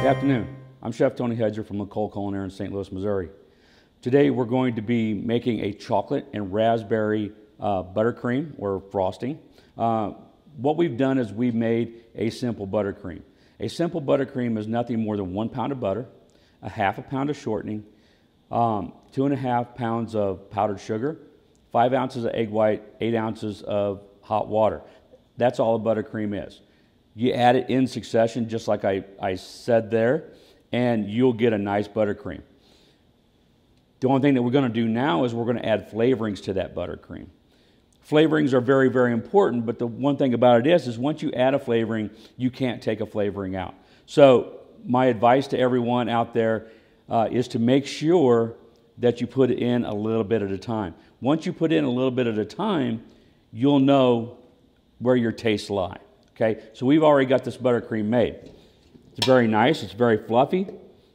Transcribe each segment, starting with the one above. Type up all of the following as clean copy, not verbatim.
Good afternoon. I'm Chef Tony Hedger from L'Ecole Culinaire in St. Louis, Missouri. Today we're going to be making a chocolate and raspberry buttercream or frosting. What we've done is we've made a simple buttercream. A simple buttercream is nothing more than 1 pound of butter, a half a pound of shortening, 2.5 pounds of powdered sugar, 5 ounces of egg white, 8 ounces of hot water. That's all a buttercream is. You add it in succession, just like I said there, and you'll get a nice buttercream. The only thing that we're going to do now is we're going to add flavorings to that buttercream. Flavorings are very, very important, but the one thing about it is once you add a flavoring, you can't take a flavoring out. So my advice to everyone out there is to make sure that you put it in a little bit at a time. Once you put in a little bit at a time, you'll know where your tastes lie. Okay, so we've already got this buttercream made. It's very nice, it's very fluffy.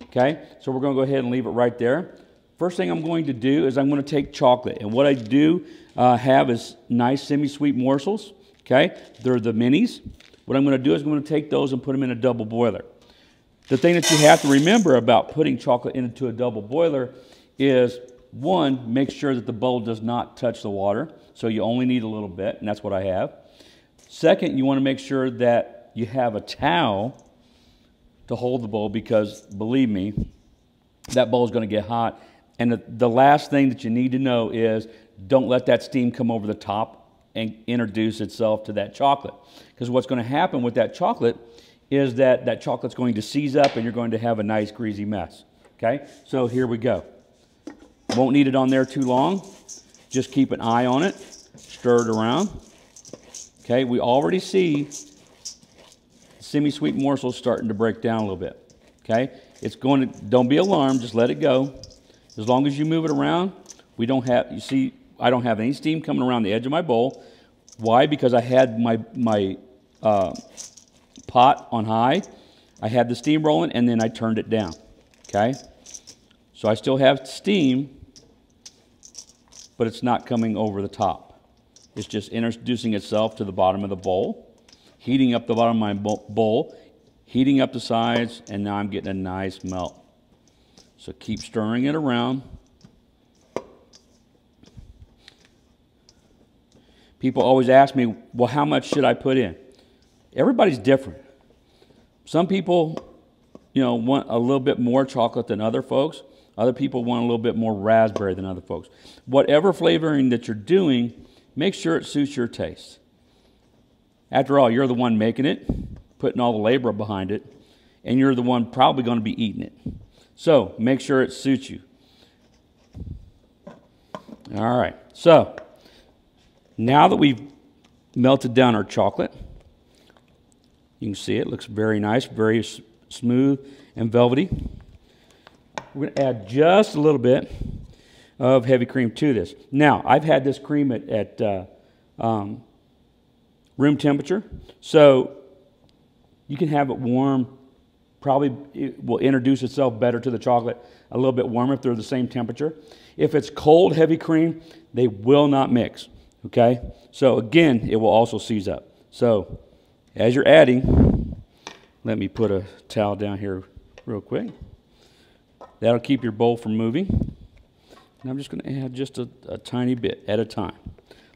Okay, so we're going to go ahead and leave it right there. First thing I'm going to do is I'm going to take chocolate, and what I do have is nice semi-sweet morsels. Okay, they're the minis. What I'm going to do is I'm going to take those and put them in a double boiler. The thing that you have to remember about putting chocolate into a double boiler is, one, make sure that the bowl does not touch the water, so you only need a little bit, and that's what I have. Second, you want to make sure that you have a towel to hold the bowl, because believe me, that bowl is going to get hot. And the last thing that you need to know is don't let that steam come over the top and introduce itself to that chocolate. Because what's going to happen with that chocolate is that chocolate's going to seize up and you're going to have a nice greasy mess. Okay, so here we go. Won't need it on there too long. Just keep an eye on it. Stir it around. Okay, we already see semi-sweet morsels starting to break down a little bit. Okay, don't be alarmed, just let it go. As long as you move it around, I don't have any steam coming around the edge of my bowl. Why? Because I had my pot on high, I had the steam rolling, and then I turned it down. Okay, so I still have steam, but it's not coming over the top. It's just introducing itself to the bottom of the bowl, heating up the bottom of my bowl, heating up the sides, and now I'm getting a nice melt. So keep stirring it around. People always ask me, well, how much should I put in? Everybody's different. Some people, want a little bit more chocolate than other folks. Other people want a little bit more raspberry than other folks. Whatever flavoring that you're doing, make sure it suits your taste. After all, you're the one making it, putting all the labor behind it, and you're the one probably going to be eating it. So make sure it suits you. All right, so now that we've melted down our chocolate, you can see it looks very nice, very smooth and velvety. We're going to add just a little bit of heavy cream to this. Now, I've had this cream at room temperature, so you can have it warm. Probably it will introduce itself better to the chocolate a little bit warmer if they're the same temperature. If it's cold, heavy cream, they will not mix, okay? So again, it will also seize up. So as you're adding, let me put a towel down here real quick. That'll keep your bowl from moving. And I'm just going to add just a tiny bit at a time.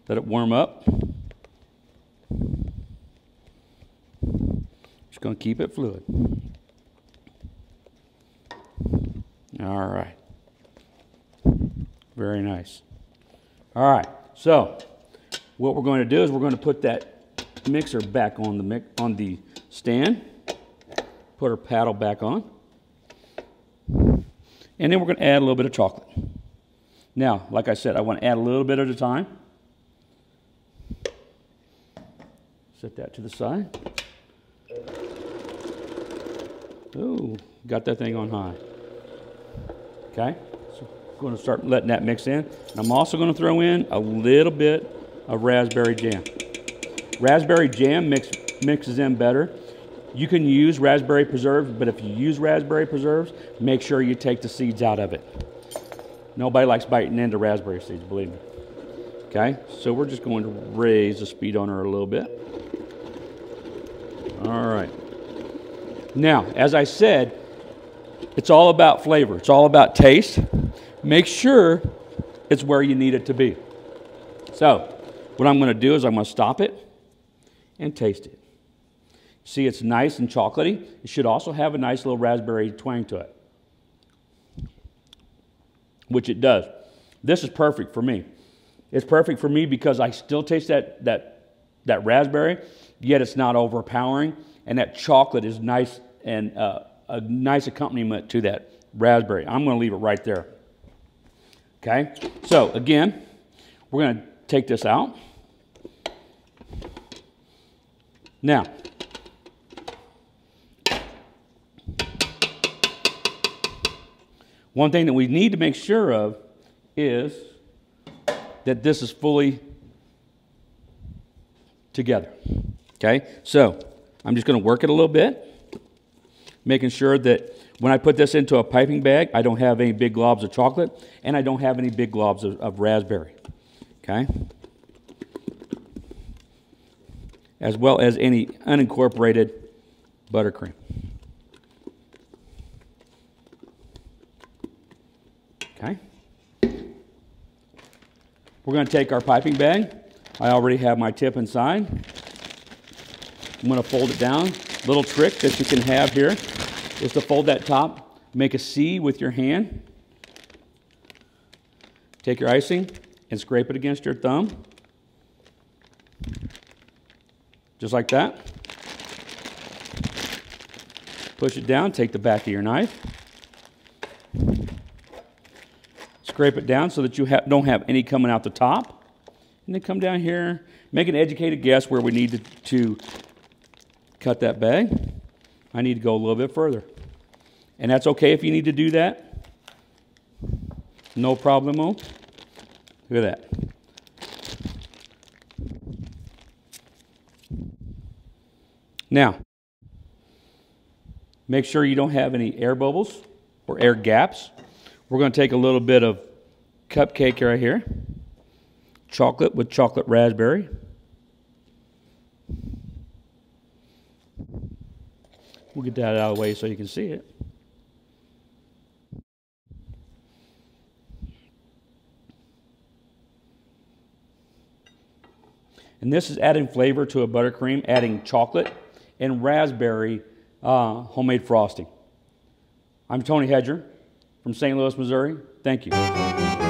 Let it warm up. Just going to keep it fluid. All right. Very nice. All right. So what we're going to do is we're going to put that mixer back on the stand. Put our paddle back on. And then we're going to add a little bit of chocolate. Now, like I said, I want to add a little bit at a time. Set that to the side. Ooh, got that thing on high. Okay, so I'm going to start letting that mix in. And I'm also going to throw in a little bit of raspberry jam. Raspberry jam mixes in better. You can use raspberry preserves, but if you use raspberry preserves, make sure you take the seeds out of it. Nobody likes biting into raspberry seeds, believe me. Okay, so we're just going to raise the speed on her a little bit. All right. Now, as I said, It's all about flavor. It's all about taste. Make sure it's where you need it to be. So what I'm going to do is I'm going to stop it and taste it. See, it's nice and chocolatey. It should also have a nice little raspberry twang to it, which it does. This is perfect for me. It's perfect for me because I still taste that raspberry, yet it's not overpowering, and that chocolate is nice and a nice accompaniment to that raspberry. I'm going to leave it right there. Okay, so again, we're going to take this out. Now, one thing that we need to make sure of is that this is fully together. Okay, so I'm just going to work it a little bit, making sure that when I put this into a piping bag, I don't have any big globs of chocolate, and I don't have any big globs of raspberry. Okay, as well as any unincorporated buttercream. Okay. We're going to take our piping bag. I already have my tip inside. I'm going to fold it down. Little trick that you can have here is to fold that top, make a C with your hand. Take your icing and scrape it against your thumb. Just like that. Push it down, take the back of your knife. Scrape it down so that you don't have any coming out the top. And then come down here, make an educated guess where we need to cut that bag. I need to go a little bit further. And that's okay if you need to do that. No problemo. Look at that. Now, make sure you don't have any air bubbles or air gaps. We're going to take a little bit of cupcake right here. Chocolate with chocolate raspberry. We'll get that out of the way so you can see it. And this is adding flavor to a buttercream, adding chocolate and raspberry homemade frosting. I'm Tony Hedger from St. Louis, Missouri. Thank you.